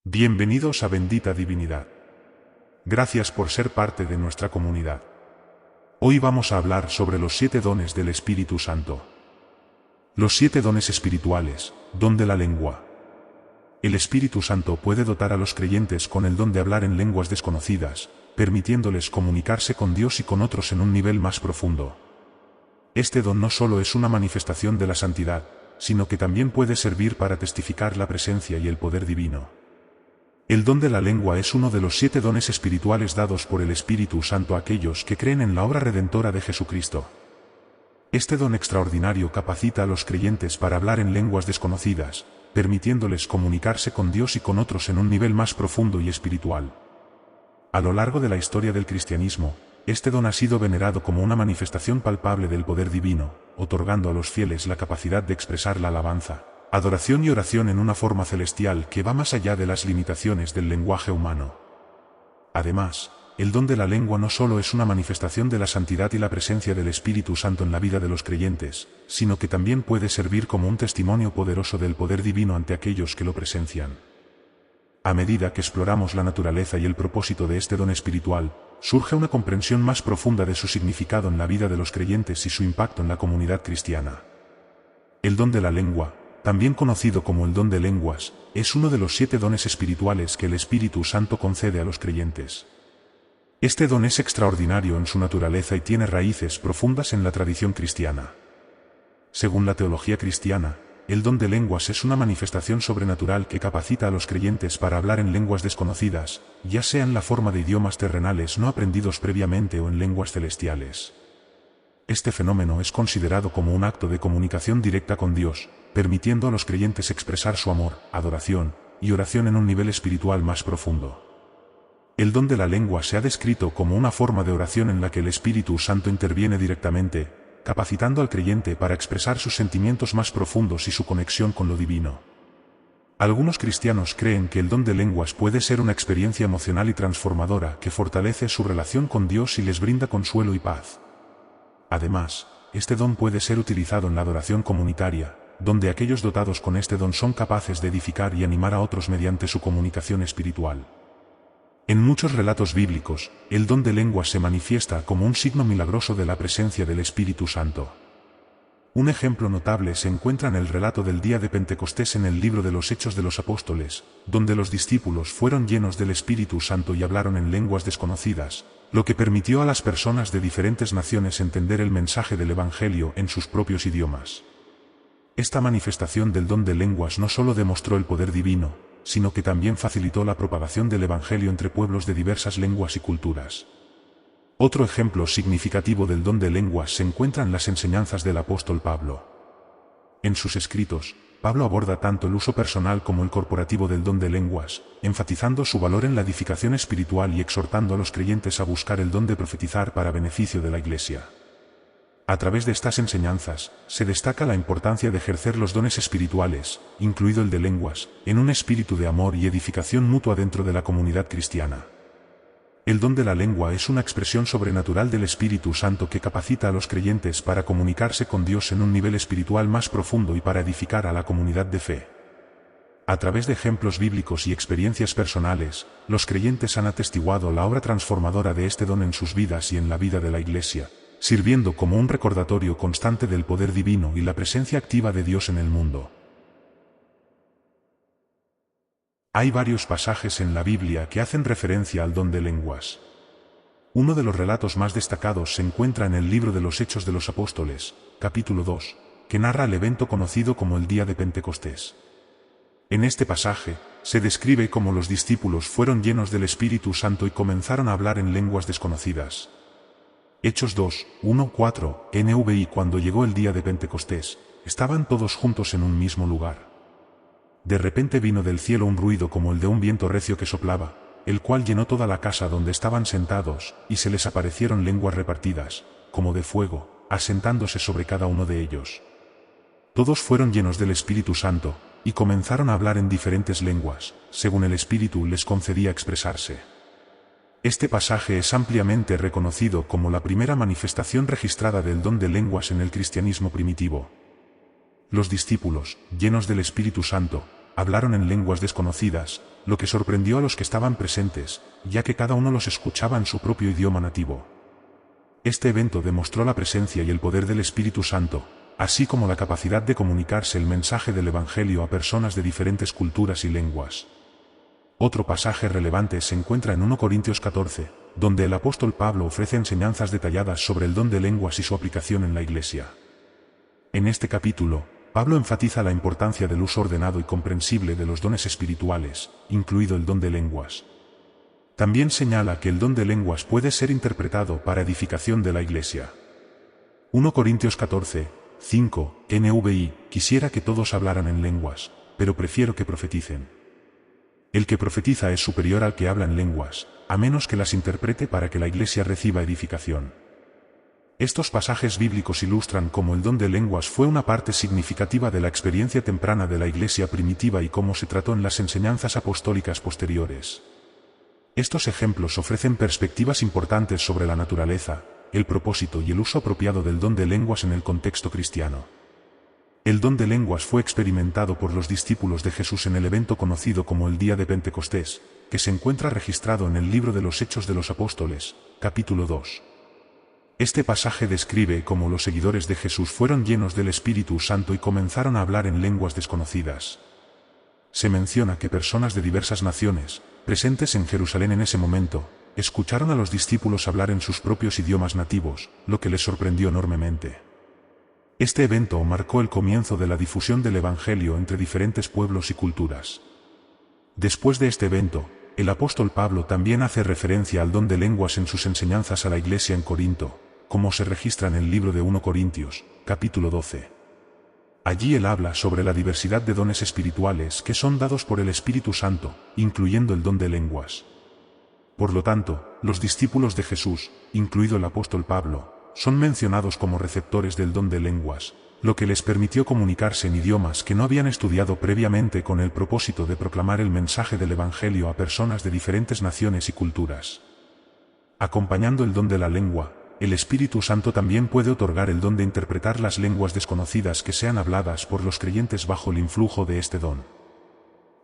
Bienvenidos a Bendita Divinidad. Gracias por ser parte de nuestra comunidad. Hoy vamos a hablar sobre los 7 dones del Espíritu Santo. Los 7 dones espirituales, don de la lengua. El Espíritu Santo puede dotar a los creyentes con el don de hablar en lenguas desconocidas, permitiéndoles comunicarse con Dios y con otros en un nivel más profundo. Este don no solo es una manifestación de la santidad, sino que también puede servir para testificar la presencia y el poder divino. El don de la lengua es uno de los 7 dones espirituales dados por el Espíritu Santo a aquellos que creen en la obra redentora de Jesucristo. Este don extraordinario capacita a los creyentes para hablar en lenguas desconocidas, permitiéndoles comunicarse con Dios y con otros en un nivel más profundo y espiritual. A lo largo de la historia del cristianismo, este don ha sido venerado como una manifestación palpable del poder divino, otorgando a los fieles la capacidad de expresar la alabanza, adoración y oración en una forma celestial que va más allá de las limitaciones del lenguaje humano. Además, el don de la lengua no solo es una manifestación de la santidad y la presencia del Espíritu Santo en la vida de los creyentes, sino que también puede servir como un testimonio poderoso del poder divino ante aquellos que lo presencian. A medida que exploramos la naturaleza y el propósito de este don espiritual, surge una comprensión más profunda de su significado en la vida de los creyentes y su impacto en la comunidad cristiana. El don de la lengua, también conocido como el don de lenguas, es uno de los 7 dones espirituales que el Espíritu Santo concede a los creyentes. Este don es extraordinario en su naturaleza y tiene raíces profundas en la tradición cristiana. Según la teología cristiana, el don de lenguas es una manifestación sobrenatural que capacita a los creyentes para hablar en lenguas desconocidas, ya sea en la forma de idiomas terrenales no aprendidos previamente o en lenguas celestiales. Este fenómeno es considerado como un acto de comunicación directa con Dios, permitiendo a los creyentes expresar su amor, adoración y oración en un nivel espiritual más profundo. El don de la lengua se ha descrito como una forma de oración en la que el Espíritu Santo interviene directamente, capacitando al creyente para expresar sus sentimientos más profundos y su conexión con lo divino. Algunos cristianos creen que el don de lenguas puede ser una experiencia emocional y transformadora que fortalece su relación con Dios y les brinda consuelo y paz. Además, este don puede ser utilizado en la adoración comunitaria, donde aquellos dotados con este don son capaces de edificar y animar a otros mediante su comunicación espiritual. En muchos relatos bíblicos, el don de lenguas se manifiesta como un signo milagroso de la presencia del Espíritu Santo. Un ejemplo notable se encuentra en el relato del día de Pentecostés en el libro de los Hechos de los Apóstoles, donde los discípulos fueron llenos del Espíritu Santo y hablaron en lenguas desconocidas, lo que permitió a las personas de diferentes naciones entender el mensaje del Evangelio en sus propios idiomas. Esta manifestación del don de lenguas no solo demostró el poder divino, sino que también facilitó la propagación del Evangelio entre pueblos de diversas lenguas y culturas. Otro ejemplo significativo del don de lenguas se encuentra en las enseñanzas del apóstol Pablo. En sus escritos, Pablo aborda tanto el uso personal como el corporativo del don de lenguas, enfatizando su valor en la edificación espiritual y exhortando a los creyentes a buscar el don de profetizar para beneficio de la Iglesia. A través de estas enseñanzas, se destaca la importancia de ejercer los dones espirituales, incluido el de lenguas, en un espíritu de amor y edificación mutua dentro de la comunidad cristiana. El don de la lengua es una expresión sobrenatural del Espíritu Santo que capacita a los creyentes para comunicarse con Dios en un nivel espiritual más profundo y para edificar a la comunidad de fe. A través de ejemplos bíblicos y experiencias personales, los creyentes han atestiguado la obra transformadora de este don en sus vidas y en la vida de la Iglesia, sirviendo como un recordatorio constante del poder divino y la presencia activa de Dios en el mundo. Hay varios pasajes en la Biblia que hacen referencia al don de lenguas. Uno de los relatos más destacados se encuentra en el libro de los Hechos de los Apóstoles, capítulo 2, que narra el evento conocido como el día de Pentecostés. En este pasaje, se describe cómo los discípulos fueron llenos del Espíritu Santo y comenzaron a hablar en lenguas desconocidas. Hechos 2, 1, 4, NVI. Cuando llegó el día de Pentecostés, estaban todos juntos en un mismo lugar. De repente vino del cielo un ruido como el de un viento recio que soplaba, el cual llenó toda la casa donde estaban sentados, y se les aparecieron lenguas repartidas, como de fuego, asentándose sobre cada uno de ellos. Todos fueron llenos del Espíritu Santo, y comenzaron a hablar en diferentes lenguas, según el Espíritu les concedía expresarse. Este pasaje es ampliamente reconocido como la primera manifestación registrada del don de lenguas en el cristianismo primitivo. Los discípulos, llenos del Espíritu Santo, hablaron en lenguas desconocidas, lo que sorprendió a los que estaban presentes, ya que cada uno los escuchaba en su propio idioma nativo. Este evento demostró la presencia y el poder del Espíritu Santo, así como la capacidad de comunicarse el mensaje del Evangelio a personas de diferentes culturas y lenguas. Otro pasaje relevante se encuentra en 1 Corintios 14, donde el apóstol Pablo ofrece enseñanzas detalladas sobre el don de lenguas y su aplicación en la Iglesia. En este capítulo, Pablo enfatiza la importancia del uso ordenado y comprensible de los dones espirituales, incluido el don de lenguas. También señala que el don de lenguas puede ser interpretado para edificación de la Iglesia. 1 Corintios 14, 5, NVI, quisiera que todos hablaran en lenguas, pero prefiero que profeticen. El que profetiza es superior al que habla en lenguas, a menos que las interprete para que la Iglesia reciba edificación. Estos pasajes bíblicos ilustran cómo el don de lenguas fue una parte significativa de la experiencia temprana de la Iglesia primitiva y cómo se trató en las enseñanzas apostólicas posteriores. Estos ejemplos ofrecen perspectivas importantes sobre la naturaleza, el propósito y el uso apropiado del don de lenguas en el contexto cristiano. El don de lenguas fue experimentado por los discípulos de Jesús en el evento conocido como el Día de Pentecostés, que se encuentra registrado en el libro de los Hechos de los Apóstoles, capítulo 2. Este pasaje describe cómo los seguidores de Jesús fueron llenos del Espíritu Santo y comenzaron a hablar en lenguas desconocidas. Se menciona que personas de diversas naciones, presentes en Jerusalén en ese momento, escucharon a los discípulos hablar en sus propios idiomas nativos, lo que les sorprendió enormemente. Este evento marcó el comienzo de la difusión del Evangelio entre diferentes pueblos y culturas. Después de este evento, el apóstol Pablo también hace referencia al don de lenguas en sus enseñanzas a la iglesia en Corinto, como se registra en el libro de 1 Corintios, capítulo 12. Allí él habla sobre la diversidad de dones espirituales que son dados por el Espíritu Santo, incluyendo el don de lenguas. Por lo tanto, los discípulos de Jesús, incluido el apóstol Pablo, son mencionados como receptores del don de lenguas, lo que les permitió comunicarse en idiomas que no habían estudiado previamente con el propósito de proclamar el mensaje del Evangelio a personas de diferentes naciones y culturas. Acompañando el don de la lengua, el Espíritu Santo también puede otorgar el don de interpretar las lenguas desconocidas que sean habladas por los creyentes bajo el influjo de este don.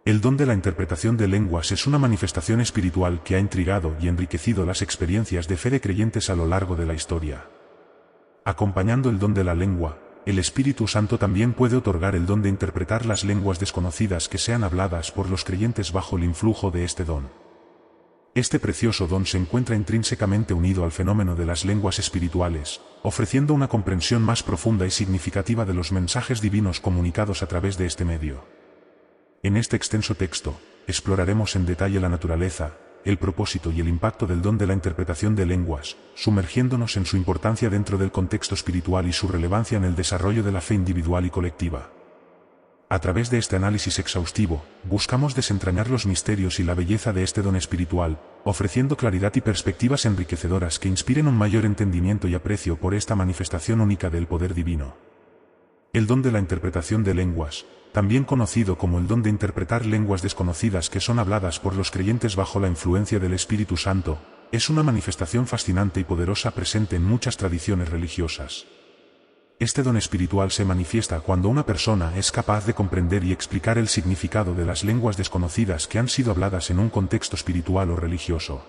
El don de la interpretación de lenguas es una manifestación espiritual que ha intrigado y enriquecido las experiencias de fe de creyentes a lo largo de la historia. Acompañando el don de la lengua, el Espíritu Santo también puede otorgar el don de interpretar las lenguas desconocidas que sean habladas por los creyentes bajo el influjo de este don. Este precioso don se encuentra intrínsecamente unido al fenómeno de las lenguas espirituales, ofreciendo una comprensión más profunda y significativa de los mensajes divinos comunicados a través de este medio. En este extenso texto, exploraremos en detalle la naturaleza, el propósito y el impacto del don de la interpretación de lenguas, sumergiéndonos en su importancia dentro del contexto espiritual y su relevancia en el desarrollo de la fe individual y colectiva. A través de este análisis exhaustivo, buscamos desentrañar los misterios y la belleza de este don espiritual, ofreciendo claridad y perspectivas enriquecedoras que inspiren un mayor entendimiento y aprecio por esta manifestación única del poder divino. El don de la interpretación de lenguas, también conocido como el don de interpretar lenguas desconocidas que son habladas por los creyentes bajo la influencia del Espíritu Santo, es una manifestación fascinante y poderosa presente en muchas tradiciones religiosas. Este don espiritual se manifiesta cuando una persona es capaz de comprender y explicar el significado de las lenguas desconocidas que han sido habladas en un contexto espiritual o religioso.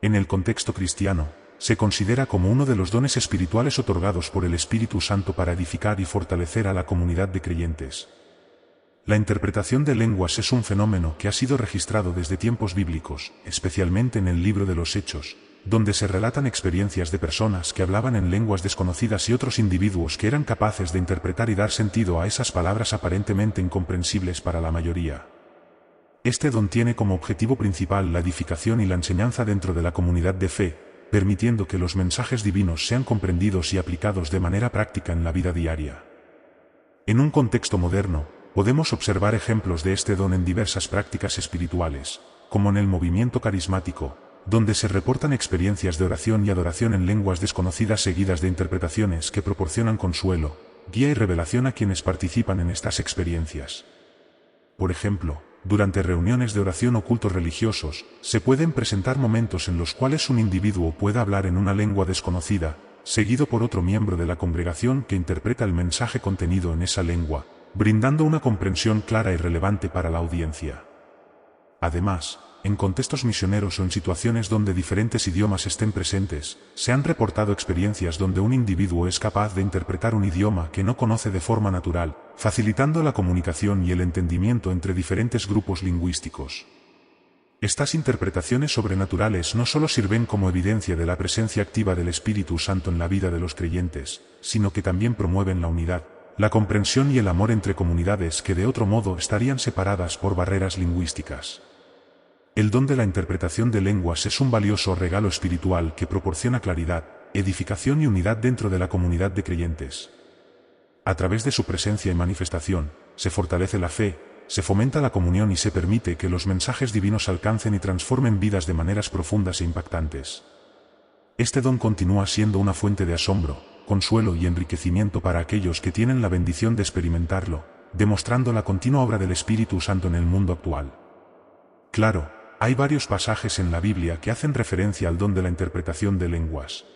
En el contexto cristiano, se considera como uno de los dones espirituales otorgados por el Espíritu Santo para edificar y fortalecer a la comunidad de creyentes. La interpretación de lenguas es un fenómeno que ha sido registrado desde tiempos bíblicos, especialmente en el libro de los Hechos, donde se relatan experiencias de personas que hablaban en lenguas desconocidas y otros individuos que eran capaces de interpretar y dar sentido a esas palabras aparentemente incomprensibles para la mayoría. Este don tiene como objetivo principal la edificación y la enseñanza dentro de la comunidad de fe, permitiendo que los mensajes divinos sean comprendidos y aplicados de manera práctica en la vida diaria. En un contexto moderno, podemos observar ejemplos de este don en diversas prácticas espirituales, como en el movimiento carismático, donde se reportan experiencias de oración y adoración en lenguas desconocidas seguidas de interpretaciones que proporcionan consuelo, guía y revelación a quienes participan en estas experiencias. Por ejemplo, durante reuniones de oración o cultos religiosos, se pueden presentar momentos en los cuales un individuo pueda hablar en una lengua desconocida, seguido por otro miembro de la congregación que interpreta el mensaje contenido en esa lengua, brindando una comprensión clara y relevante para la audiencia. Además, en contextos misioneros o en situaciones donde diferentes idiomas estén presentes, se han reportado experiencias donde un individuo es capaz de interpretar un idioma que no conoce de forma natural, facilitando la comunicación y el entendimiento entre diferentes grupos lingüísticos. Estas interpretaciones sobrenaturales no solo sirven como evidencia de la presencia activa del Espíritu Santo en la vida de los creyentes, sino que también promueven la unidad, la comprensión y el amor entre comunidades que de otro modo estarían separadas por barreras lingüísticas. El don de la interpretación de lenguas es un valioso regalo espiritual que proporciona claridad, edificación y unidad dentro de la comunidad de creyentes. A través de su presencia y manifestación, se fortalece la fe, se fomenta la comunión y se permite que los mensajes divinos alcancen y transformen vidas de maneras profundas e impactantes. Este don continúa siendo una fuente de asombro, consuelo y enriquecimiento para aquellos que tienen la bendición de experimentarlo, demostrando la continua obra del Espíritu Santo en el mundo actual. Claro, hay varios pasajes en la Biblia que hacen referencia al don de la interpretación de lenguas.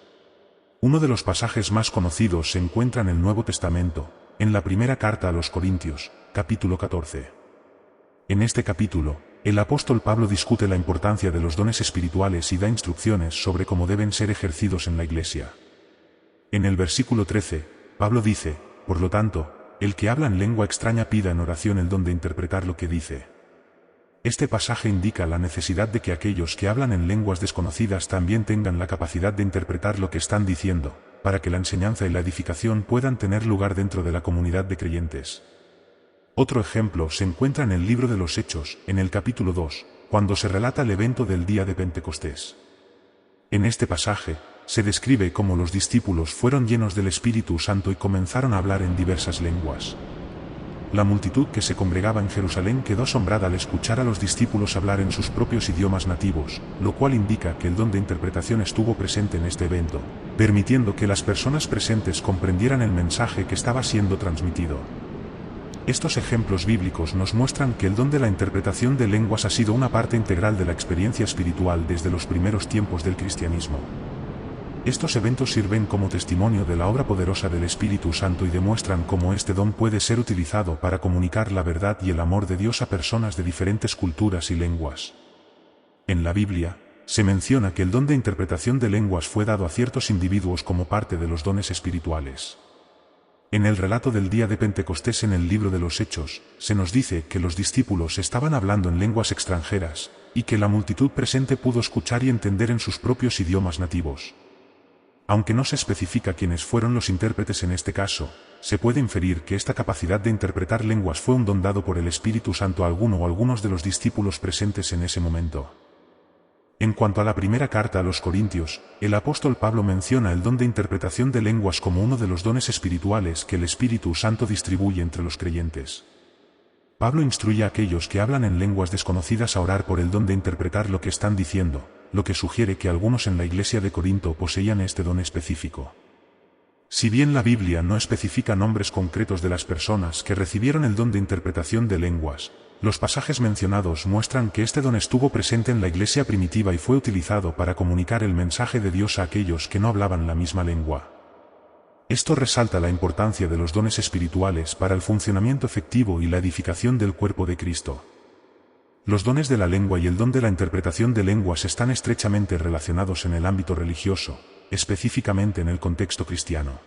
Uno de los pasajes más conocidos se encuentra en el Nuevo Testamento, en la primera carta a los Corintios, capítulo 14. En este capítulo, el apóstol Pablo discute la importancia de los dones espirituales y da instrucciones sobre cómo deben ser ejercidos en la Iglesia. En el versículo 13, Pablo dice, por lo tanto, el que habla en lengua extraña pida en oración el don de interpretar lo que dice. Este pasaje indica la necesidad de que aquellos que hablan en lenguas desconocidas también tengan la capacidad de interpretar lo que están diciendo, para que la enseñanza y la edificación puedan tener lugar dentro de la comunidad de creyentes. Otro ejemplo se encuentra en el libro de los Hechos, en el capítulo 2, cuando se relata el evento del día de Pentecostés. En este pasaje, se describe cómo los discípulos fueron llenos del Espíritu Santo y comenzaron a hablar en diversas lenguas. La multitud que se congregaba en Jerusalén quedó asombrada al escuchar a los discípulos hablar en sus propios idiomas nativos, lo cual indica que el don de interpretación estuvo presente en este evento, permitiendo que las personas presentes comprendieran el mensaje que estaba siendo transmitido. Estos ejemplos bíblicos nos muestran que el don de la interpretación de lenguas ha sido una parte integral de la experiencia espiritual desde los primeros tiempos del cristianismo. Estos eventos sirven como testimonio de la obra poderosa del Espíritu Santo y demuestran cómo este don puede ser utilizado para comunicar la verdad y el amor de Dios a personas de diferentes culturas y lenguas. En la Biblia, se menciona que el don de interpretación de lenguas fue dado a ciertos individuos como parte de los dones espirituales. En el relato del día de Pentecostés en el libro de los Hechos, se nos dice que los discípulos estaban hablando en lenguas extranjeras, y que la multitud presente pudo escuchar y entender en sus propios idiomas nativos. Aunque no se especifica quiénes fueron los intérpretes en este caso, se puede inferir que esta capacidad de interpretar lenguas fue un don dado por el Espíritu Santo a alguno o algunos de los discípulos presentes en ese momento. En cuanto a la primera carta a los Corintios, el apóstol Pablo menciona el don de interpretación de lenguas como uno de los dones espirituales que el Espíritu Santo distribuye entre los creyentes. Pablo instruye a aquellos que hablan en lenguas desconocidas a orar por el don de interpretar lo que están diciendo, lo que sugiere que algunos en la iglesia de Corinto poseían este don específico. Si bien la Biblia no especifica nombres concretos de las personas que recibieron el don de interpretación de lenguas, los pasajes mencionados muestran que este don estuvo presente en la iglesia primitiva y fue utilizado para comunicar el mensaje de Dios a aquellos que no hablaban la misma lengua. Esto resalta la importancia de los dones espirituales para el funcionamiento efectivo y la edificación del cuerpo de Cristo. Los dones de la lengua y el don de la interpretación de lenguas están estrechamente relacionados en el ámbito religioso, específicamente en el contexto cristiano.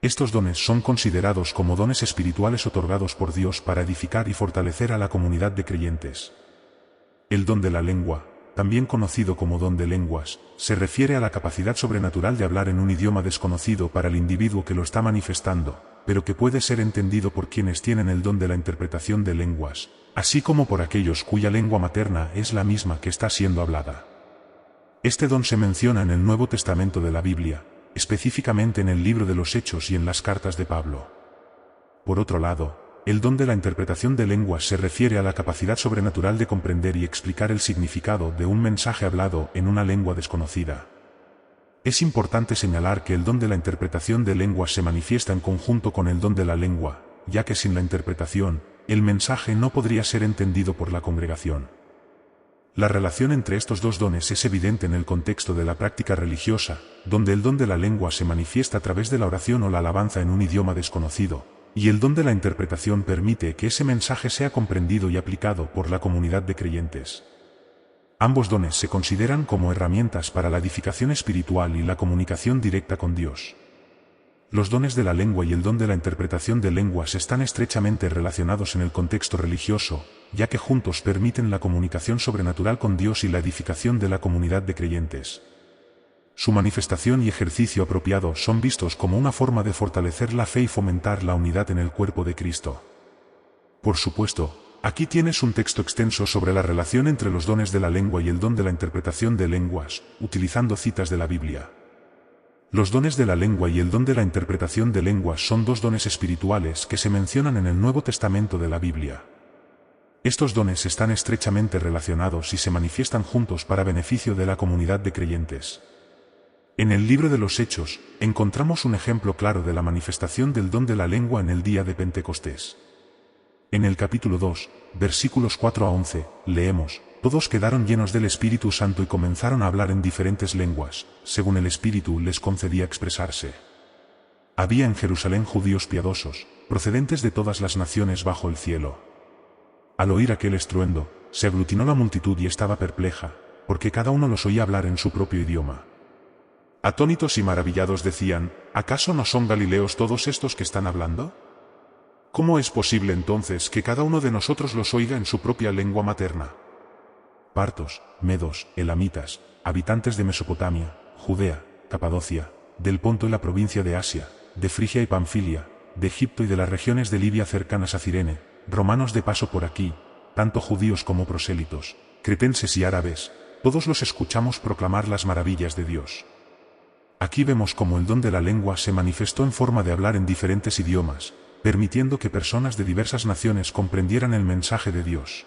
Estos dones son considerados como dones espirituales otorgados por Dios para edificar y fortalecer a la comunidad de creyentes. El don de la lengua, también conocido como don de lenguas, se refiere a la capacidad sobrenatural de hablar en un idioma desconocido para el individuo que lo está manifestando, pero que puede ser entendido por quienes tienen el don de la interpretación de lenguas, así como por aquellos cuya lengua materna es la misma que está siendo hablada. Este don se menciona en el Nuevo Testamento de la Biblia, específicamente en el libro de los Hechos y en las cartas de Pablo. Por otro lado, el don de la interpretación de lenguas se refiere a la capacidad sobrenatural de comprender y explicar el significado de un mensaje hablado en una lengua desconocida. Es importante señalar que el don de la interpretación de lenguas se manifiesta en conjunto con el don de la lengua, ya que sin la interpretación, el mensaje no podría ser entendido por la congregación. La relación entre estos dos dones es evidente en el contexto de la práctica religiosa, donde el don de la lengua se manifiesta a través de la oración o la alabanza en un idioma desconocido, y el don de la interpretación permite que ese mensaje sea comprendido y aplicado por la comunidad de creyentes. Ambos dones se consideran como herramientas para la edificación espiritual y la comunicación directa con Dios. Los dones de la lengua y el don de la interpretación de lenguas están estrechamente relacionados en el contexto religioso, ya que juntos permiten la comunicación sobrenatural con Dios y la edificación de la comunidad de creyentes. Su manifestación y ejercicio apropiado son vistos como una forma de fortalecer la fe y fomentar la unidad en el cuerpo de Cristo. Por supuesto, aquí tienes un texto extenso sobre la relación entre los dones de la lengua y el don de la interpretación de lenguas, utilizando citas de la Biblia. Los dones de la lengua y el don de la interpretación de lenguas son dos dones espirituales que se mencionan en el Nuevo Testamento de la Biblia. Estos dones están estrechamente relacionados y se manifiestan juntos para beneficio de la comunidad de creyentes. En el libro de los Hechos, encontramos un ejemplo claro de la manifestación del don de la lengua en el día de Pentecostés. En el capítulo 2, versículos 4 a 11, leemos: todos quedaron llenos del Espíritu Santo y comenzaron a hablar en diferentes lenguas, según el Espíritu les concedía expresarse. Había en Jerusalén judíos piadosos, procedentes de todas las naciones bajo el cielo. Al oír aquel estruendo, se aglutinó la multitud y estaba perpleja, porque cada uno los oía hablar en su propio idioma. Atónitos y maravillados decían: ¿acaso no son galileos todos estos que están hablando? ¿Cómo es posible entonces que cada uno de nosotros los oiga en su propia lengua materna? Partos, medos, elamitas, habitantes de Mesopotamia, Judea, Capadocia, del Ponto y la provincia de Asia, de Frigia y Panfilia, de Egipto y de las regiones de Libia cercanas a Cirene, romanos de paso por aquí, tanto judíos como prosélitos, cretenses y árabes, todos los escuchamos proclamar las maravillas de Dios. Aquí vemos cómo el don de la lengua se manifestó en forma de hablar en diferentes idiomas, permitiendo que personas de diversas naciones comprendieran el mensaje de Dios.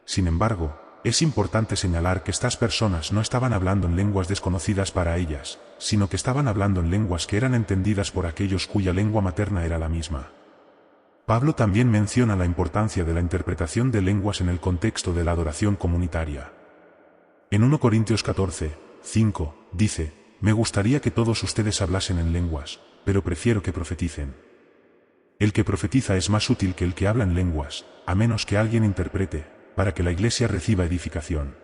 Sin embargo, es importante señalar que estas personas no estaban hablando en lenguas desconocidas para ellas, sino que estaban hablando en lenguas que eran entendidas por aquellos cuya lengua materna era la misma. Pablo también menciona la importancia de la interpretación de lenguas en el contexto de la adoración comunitaria. En 1 Corintios 14, 5, dice: me gustaría que todos ustedes hablasen en lenguas, pero prefiero que profeticen. El que profetiza es más útil que el que habla en lenguas, a menos que alguien interprete, para que la iglesia reciba edificación.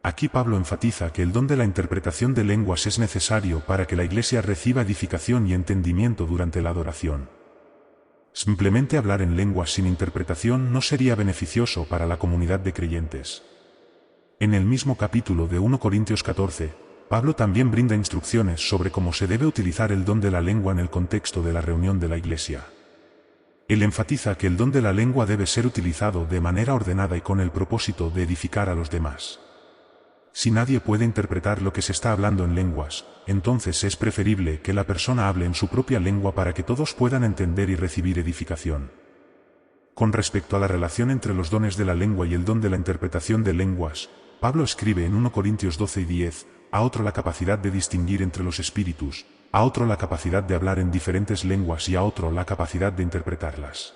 Aquí Pablo enfatiza que el don de la interpretación de lenguas es necesario para que la iglesia reciba edificación y entendimiento durante la adoración. Simplemente hablar en lenguas sin interpretación no sería beneficioso para la comunidad de creyentes. En el mismo capítulo de 1 Corintios 14, Pablo también brinda instrucciones sobre cómo se debe utilizar el don de la lengua en el contexto de la reunión de la iglesia. Él enfatiza que el don de la lengua debe ser utilizado de manera ordenada y con el propósito de edificar a los demás. Si nadie puede interpretar lo que se está hablando en lenguas, entonces es preferible que la persona hable en su propia lengua para que todos puedan entender y recibir edificación. Con respecto a la relación entre los dones de la lengua y el don de la interpretación de lenguas, Pablo escribe en 1 Corintios 12 y 10, a otro la capacidad de distinguir entre los espíritus, a otro la capacidad de hablar en diferentes lenguas y a otro la capacidad de interpretarlas.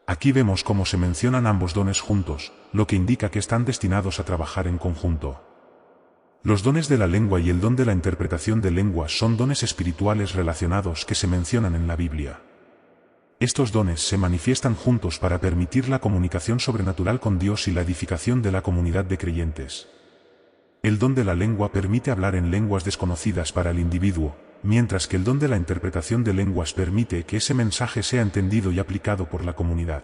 Aquí vemos cómo se mencionan ambos dones juntos, lo que indica que están destinados a trabajar en conjunto. Los dones de la lengua y el don de la interpretación de lenguas son dones espirituales relacionados que se mencionan en la Biblia. Estos dones se manifiestan juntos para permitir la comunicación sobrenatural con Dios y la edificación de la comunidad de creyentes. El don de la lengua permite hablar en lenguas desconocidas para el individuo, mientras que el don de la interpretación de lenguas permite que ese mensaje sea entendido y aplicado por la comunidad.